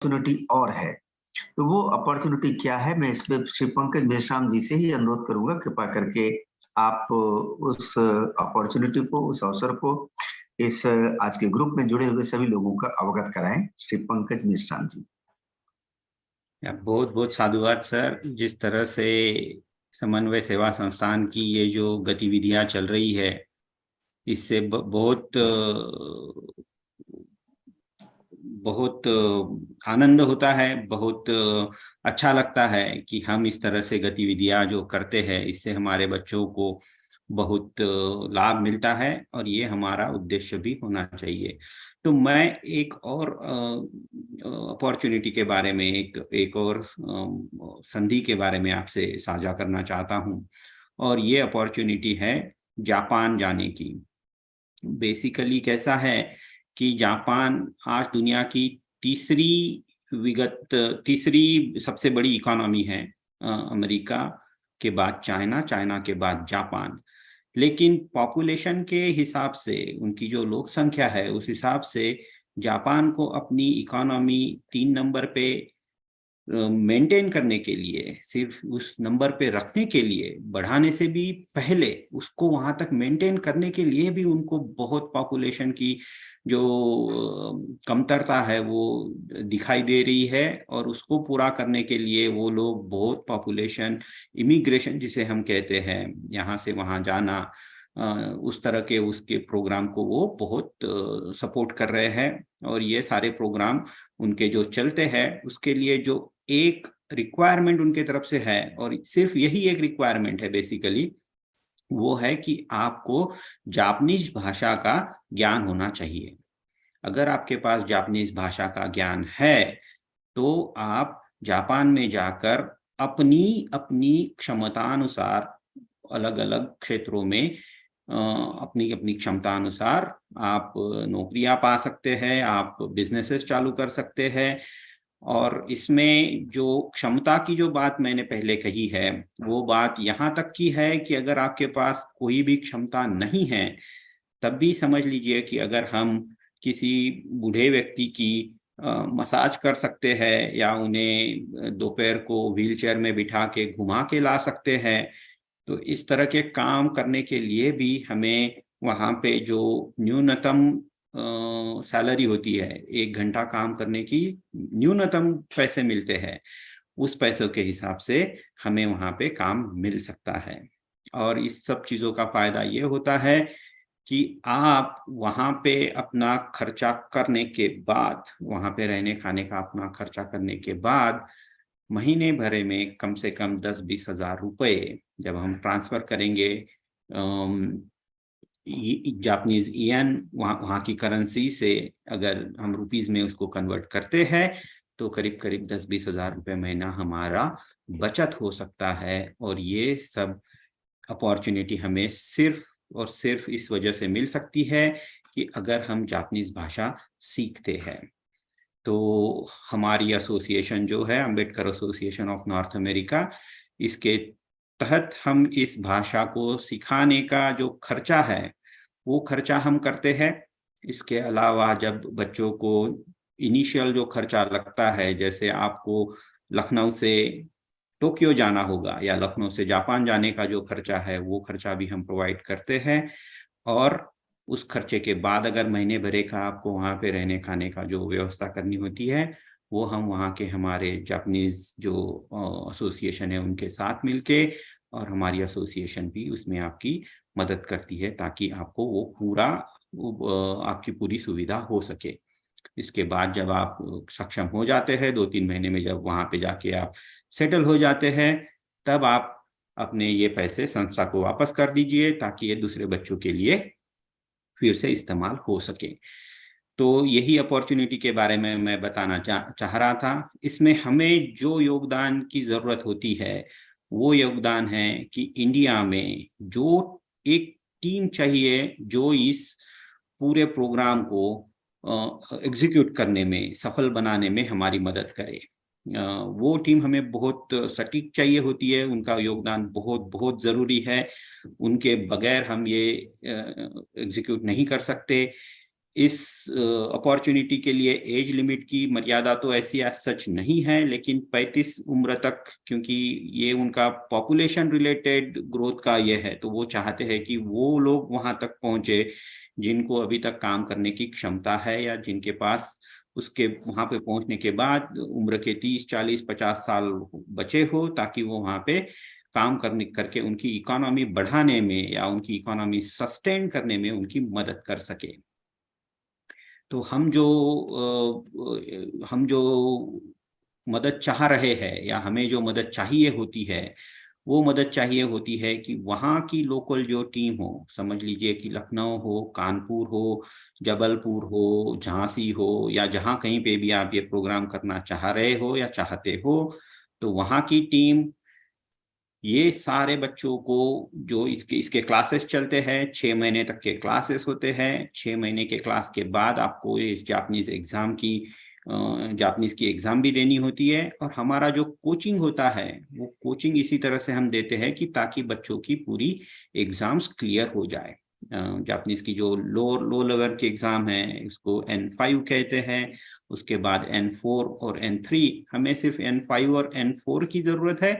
Opportunity और है। तो वो अपॉर्चुनिटी क्या है, मैं इस पे श्री पंकज मेश्राम जी से ही अनुरोध करूंगा, कृपा करके आप उस अपॉर्चुनिटी को, उस अवसर को इस आज के ग्रुप में जुड़े हुए सभी लोगों का अवगत कराएं। श्री पंकज मेश्राम जी। बहुत बहुत साधुवाद सर। जिस तरह से समन्वय सेवा संस्थान की ये जो गतिविधियां चल रही है, इससे बहुत बहुत आनंद होता है, बहुत अच्छा लगता है कि हम इस तरह से गतिविधियां जो करते हैं, इससे हमारे बच्चों को बहुत लाभ मिलता है और ये हमारा उद्देश्य भी होना चाहिए। तो मैं एक और अपॉर्चुनिटी के बारे में, एक और संधि के बारे में आपसे साझा करना चाहता हूँ, और ये अपॉर्चुनिटी है जापान जाने की। बेसिकली कैसा है कि जापान आज दुनिया की तीसरी सबसे बड़ी इकोनॉमी है। अमेरिका के बाद चाइना, चाइना के बाद जापान। लेकिन पॉपुलेशन के हिसाब से, उनकी जो लोक संख्या है उस हिसाब से जापान को अपनी इकोनॉमी 3 नंबर पे मेंटेन करने के लिए, सिर्फ उस नंबर पे रखने के लिए, बढ़ाने से भी पहले उसको वहां तक मेंटेन करने के लिए भी उनको बहुत पॉपुलेशन की जो कमतरता है वो दिखाई दे रही है। और उसको पूरा करने के लिए वो लोग बहुत पॉपुलेशन इमिग्रेशन जिसे हम कहते हैं, यहाँ से वहां जाना, उस तरह के उसके प्रोग्राम को वो बहुत सपोर्ट कर रहे हैं। और ये सारे प्रोग्राम उनके जो चलते हैं, उसके लिए जो एक रिक्वायरमेंट उनके तरफ से है, और सिर्फ यही एक रिक्वायरमेंट है बेसिकली, वो है कि आपको जापानीज भाषा का ज्ञान होना चाहिए। अगर आपके पास जापानीज भाषा का ज्ञान है तो आप जापान में जाकर अपनी अपनी क्षमतानुसार अलग अलग क्षेत्रों में अपनी अपनी क्षमता अनुसार आप नौकरियां पा सकते हैं, आप बिजनेसेस चालू कर सकते हैं। और इसमें जो क्षमता की जो बात मैंने पहले कही है, वो बात यहाँ तक की है कि अगर आपके पास कोई भी क्षमता नहीं है, तब भी समझ लीजिए कि अगर हम किसी बूढ़े व्यक्ति की मसाज कर सकते हैं, या उन्हें दोपहर को व्हीलचेयर में बिठा के घुमा के ला सकते हैं, तो इस तरह के काम करने के लिए भी हमें वहाँ पे जो न्यूनतम सैलरी होती है, 1 घंटा काम करने की न्यूनतम पैसे मिलते हैं, उस पैसों के हिसाब से हमें वहाँ पे काम मिल सकता है। और इस सब चीज़ों का फायदा ये होता है कि आप वहाँ पे अपना खर्चा करने के बाद, वहाँ पे रहने खाने का अपना खर्चा करने के बाद, महीने भरे में कम से कम 10-20 हजार रुपए जब हम ट्रांसफर करेंगे जापानीज इयन, वहाँ की करेंसी से, अगर हम रुपीज में उसको कन्वर्ट करते हैं, तो करीब करीब 10-20 हजार रुपए महीना हमारा बचत हो सकता है। और ये सब अपॉर्चुनिटी हमें सिर्फ और सिर्फ इस वजह से मिल सकती है कि अगर हम जापानीज भाषा सीखते हैं। तो हमारी एसोसिएशन जो है, Ambedkar association of north America, इसके तहत हम इस भाषा को सिखाने का जो खर्चा है वो खर्चा हम करते हैं। इसके अलावा जब बच्चों को इनिशियल जो खर्चा लगता है, जैसे आपको लखनऊ से टोक्यो जाना होगा या लखनऊ से जापान जाने का जो खर्चा है, वो खर्चा भी हम प्रोवाइड करते हैं। और उस खर्चे के बाद अगर महीने भरे का आपको वहाँ पे रहने खाने का जो व्यवस्था करनी होती है, वो हम वहाँ के हमारे जापानीज जो एसोसिएशन है उनके साथ मिलके, और हमारी एसोसिएशन भी उसमें आपकी मदद करती है, ताकि आपको वो पूरा आपकी पूरी सुविधा हो सके। इसके बाद जब आप सक्षम हो जाते हैं, 2-3 महीने में जब वहाँ पे जाके आप सेटल हो जाते हैं, तब आप अपने ये पैसे संस्था को वापस कर दीजिए, ताकि ये दूसरे बच्चों के लिए फिर से इस्तेमाल हो सके। तो यही अपॉर्चुनिटी के बारे में मैं बताना चाह रहा था। इसमें हमें जो योगदान की जरूरत होती है, वो योगदान है कि इंडिया में जो एक टीम चाहिए जो इस पूरे प्रोग्राम को एग्जीक्यूट करने में, सफल बनाने में हमारी मदद करे। वो टीम हमें बहुत सटीक चाहिए होती है, उनका योगदान बहुत बहुत ज़रूरी है। उनके बगैर हम ये एग्जीक्यूट नहीं कर सकते। इस अपॉर्चुनिटी के लिए एज लिमिट की मर्यादा तो ऐसी सच नहीं है, लेकिन 35 उम्र तक, क्योंकि ये उनका पॉपुलेशन रिलेटेड ग्रोथ का ये है, तो वो चाहते हैं कि वो लोग वहां तक पहुंचे जिनको अभी तक काम करने की क्षमता है, या जिनके पास उसके वहां पे पहुंचने के बाद उम्र के 30, 40, 50 साल बचे हो, ताकि वो वहां पे काम करने करके उनकी इकोनॉमी बढ़ाने में या उनकी इकोनॉमी सस्टेन करने में उनकी मदद कर सके। तो हम जो मदद चाह रहे हैं, या हमें जो मदद चाहिए होती है, वो मदद चाहिए होती है कि वहाँ की लोकल जो टीम हो, समझ लीजिए कि लखनऊ हो, कानपुर हो, जबलपुर हो, झांसी हो, या जहाँ कहीं पे भी आप ये प्रोग्राम करना चाह रहे हो या चाहते हो, तो वहाँ की टीम ये सारे बच्चों को, जो इसके इसके क्लासेस चलते हैं, 6 महीने तक के क्लासेस होते हैं, 6 महीने के क्लास के बाद आपको इस जापानीज की एग्जाम भी देनी होती है। और हमारा जो कोचिंग होता है, वो कोचिंग इसी तरह से हम देते हैं कि ताकि बच्चों की पूरी एग्जाम्स क्लियर हो जाए। जापानीज की जो लो लो लेवल की एग्जाम है, उसको N5 कहते हैं। उसके बाद N4 और N3, हमें सिर्फ N5 और N4 की जरूरत है।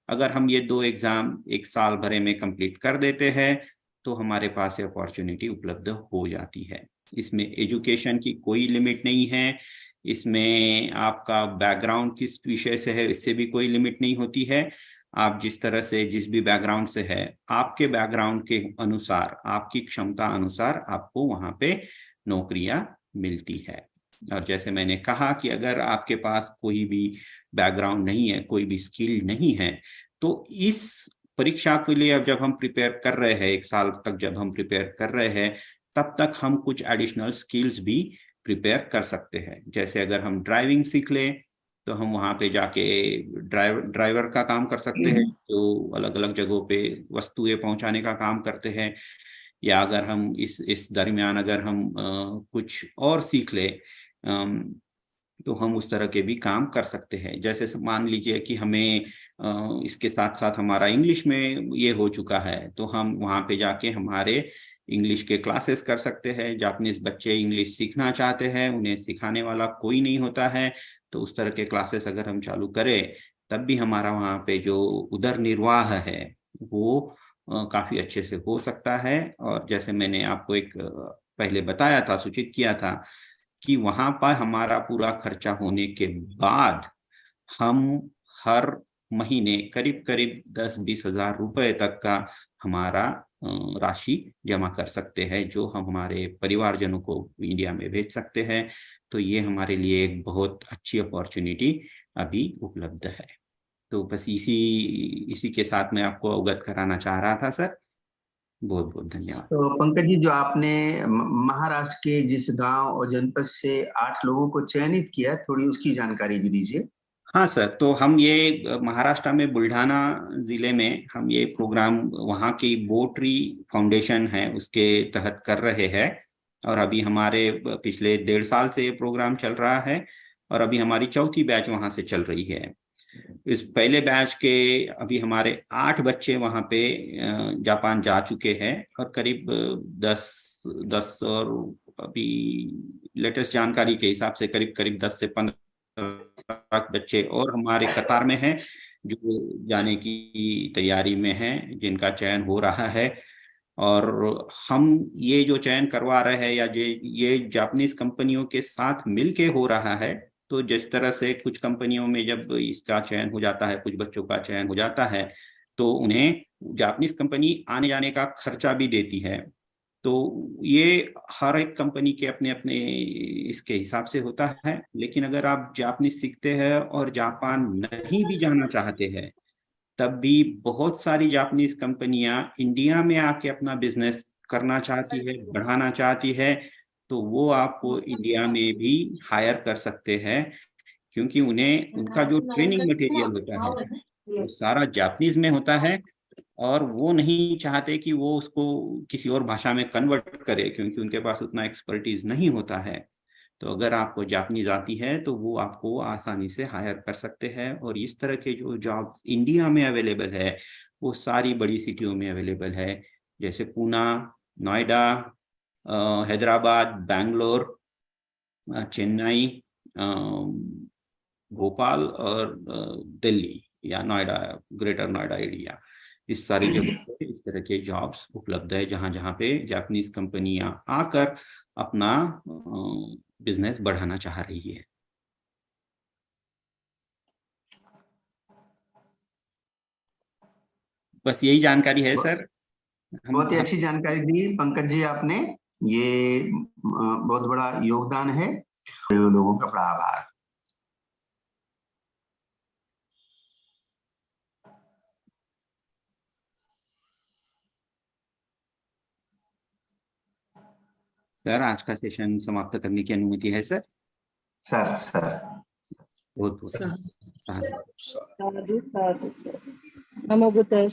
अगर हम ये 2 एग्जाम एक साल भरे में कंप्लीट कर देते हैं, तो हमारे पास ये अपॉर्चुनिटी उपलब्ध हो जाती है। इसमें एजुकेशन की कोई लिमिट नहीं है, इसमें आपका बैकग्राउंड किस विषय से है इससे भी कोई लिमिट नहीं होती है। आप जिस तरह से, जिस भी बैकग्राउंड से है, आपके बैकग्राउंड के अनुसार, आपकी क्षमता अनुसार आपको वहां पे नौकरियां मिलती है। और जैसे मैंने कहा कि अगर आपके पास कोई भी बैकग्राउंड नहीं है, कोई भी स्किल नहीं है, तो इस परीक्षा के लिए अब जब हम प्रिपेयर कर रहे हैं, 1 साल तक जब हम प्रिपेयर कर रहे हैं, तब तक हम कुछ एडिशनल स्किल्स भी प्रिपेयर कर सकते हैं। जैसे अगर हम ड्राइविंग सीख लें, तो हम वहाँ पे जाके ड्राइवर का काम कर सकते हैं, जो अलग अलग जगहों पे वस्तुएं पहुंचाने का काम करते हैं। या अगर हम इस दरमियान अगर हम कुछ और सीख ले, तो हम उस तरह के भी काम कर सकते हैं। जैसे मान लीजिए कि हमें इसके साथ साथ हमारा इंग्लिश में ये हो चुका है, तो हम वहाँ पे जाके हमारे इंग्लिश के क्लासेस कर सकते हैं। जापानीज बच्चे इंग्लिश सीखना चाहते हैं, उन्हें सिखाने वाला कोई नहीं होता है, तो उस तरह के क्लासेस अगर हम चालू करें, तब भी हमारा वहाँ पे जो उदर निर्वाह है वो काफी अच्छे से हो सकता है। और जैसे मैंने आपको एक पहले बताया था, सूचित किया था, कि वहां पर हमारा पूरा खर्चा होने के बाद हम हर महीने करीब करीब 10-20 हजार रुपए तक का हमारा राशि जमा कर सकते हैं, जो हम हमारे परिवारजनों को इंडिया में भेज सकते हैं। तो ये हमारे लिए एक बहुत अच्छी अपॉर्चुनिटी अभी उपलब्ध है। तो बस इसी इसी के साथ मैं आपको अवगत कराना चाह रहा था सर। बहुत बहुत धन्यवाद। तो पंकज जी, जो आपने महाराष्ट्र के जिस गांव और जनपद से 8 लोगों को चयनित किया, थोड़ी उसकी जानकारी भी दीजिए। हाँ सर, तो हम ये महाराष्ट्र में बुल्ढाना जिले में हम ये प्रोग्राम वहाँ की बोट्री फाउंडेशन है उसके तहत कर रहे हैं। और अभी हमारे पिछले 1.5 साल से ये प्रोग्राम चल रहा है, और अभी हमारी चौथी बैच वहाँ से चल रही है। इस पहले बैच के अभी हमारे 8 बच्चे वहाँ पे जापान जा चुके हैं, और करीब 10 और अभी लेटेस्ट जानकारी के हिसाब से करीब करीब 10 से 15 बच्चे और हमारे कतार में हैं, जो जाने की तैयारी में हैं, जिनका चयन हो रहा है। और हम ये जो चयन करवा रहे हैं, या ये जापानीज कंपनियों के साथ मिलके हो रहा है। तो जिस तरह से कुछ कंपनियों में जब इसका चयन हो जाता है, कुछ बच्चों का चयन हो जाता है, तो उन्हें जापानीज कंपनी आने जाने का खर्चा भी देती है। तो ये हर एक कंपनी के अपने अपने इसके हिसाब से होता है। लेकिन अगर आप जापानीज सीखते हैं और जापान नहीं भी जाना चाहते हैं, तब भी बहुत सारी जापानीज कंपनियां इंडिया में आके अपना बिजनेस करना चाहती है, बढ़ाना चाहती है, तो वो आपको इंडिया में भी हायर कर सकते हैं। क्योंकि उन्हें उनका जो ट्रेनिंग मटेरियल होता है वो सारा जापानीज में होता है, और वो नहीं चाहते कि वो उसको किसी और भाषा में कन्वर्ट करे, क्योंकि उनके पास उतना एक्सपर्टीज नहीं होता है। तो अगर आपको जापानीज आती है, तो वो आपको आसानी से हायर कर सकते हैं। और इस तरह के जो जॉब इंडिया में अवेलेबल है, वो सारी बड़ी सिटियों में अवेलेबल है, जैसे पूना, नोएडा, हैदराबाद, बैंगलोर, चेन्नई, भोपाल और दिल्ली या नोएडा, ग्रेटर नोएडा एरिया, इस सारी जगहों पे इस तरह के जॉब्स उपलब्ध है जहां जहां पे जापानीज कंपनियां आकर अपना बिजनेस बढ़ाना चाह रही है। बस यही जानकारी है सर। बहुत ही अच्छी जानकारी दी पंकज जी आपने, ये बहुत बड़ा योगदान है, लोगों का बड़ा आभार। सर आज का सेशन समाप्त करने की अनुमति है सर? सर बहुत बहुत साधु साधु। नमो बुद्धाय।